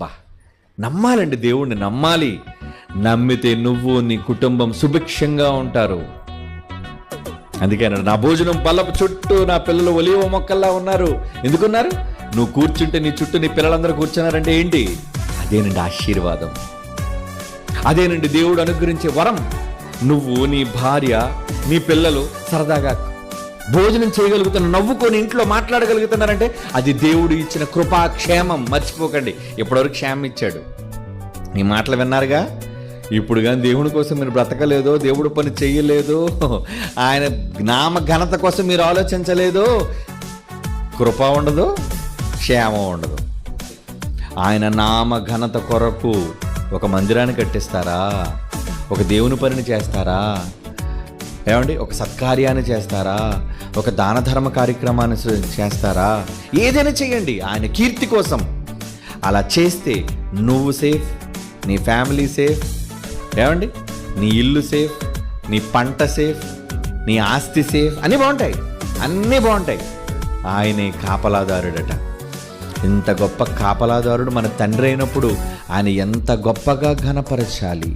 బా, నమ్మాలండి, దేవుణ్ణి నమ్మాలి. నమ్మితే నువ్వు నీ కుటుంబం సుభిక్షంగా ఉంటారు. అందుకే నా భోజనం బల్లపు చుట్టూ నా పిల్లలు ఒలీవ మొక్కల్లా ఉన్నారు. ఎందుకున్నారు? నువ్వు కూర్చుంటే నీ చుట్టూ నీ పిల్లలందరూ కూర్చున్నారంటే ఏంటి? అదేనండి ఆశీర్వాదం, అదేనండి దేవుడు అనుగ్రహించే వరం. నువ్వు, నీ భార్య, నీ పిల్లలు సరదాగా భోజనం చేయగలుగుతున్న, నవ్వుకొని ఇంట్లో మాట్లాడగలుగుతున్నారంటే అది దేవుడు ఇచ్చిన కృపాక్షేమం. మర్చిపోకండి, ఇప్పటివరకు క్షేమం ఇచ్చాడు. ఈ మాటలు విన్నారుగా. ఇప్పుడు కానీ దేవుడి కోసం మీరు బ్రతకలేదో, దేవుడు పని చెయ్యలేదు, ఆయన నామ ఘనత కోసం మీరు ఆలోచించలేదు, కృప ఉండదు, క్షేమం ఉండదు. ఆయన నామ ఘనత కొరకు ఒక మందిరాన్ని కట్టిస్తారా? ఒక దేవుని పనిని చేస్తారా? ఏమండి, ఒక సత్కార్యాన్ని చేస్తారా? ఒక దాన ధర్మ కార్యక్రమాన్ని చేస్తారా? ఏదైనా చేయండి ఆయన కీర్తి కోసం. అలా చేస్తే నువ్వు సేఫ్, నీ ఫ్యామిలీ సేఫ్, ఏమండి, నీ ఇల్లు సేఫ్, నీ పంట సేఫ్, నీ ఆస్తి సేఫ్. అన్నీ బాగుంటాయి, అన్నీ బాగుంటాయి. ఆయనే కాపలాదారుడట. ఇంత గొప్ప కాపలాదారుడు మన తండ్రి అయినప్పుడు ఆయన ఎంత గొప్పగా ఘనపరచాలి.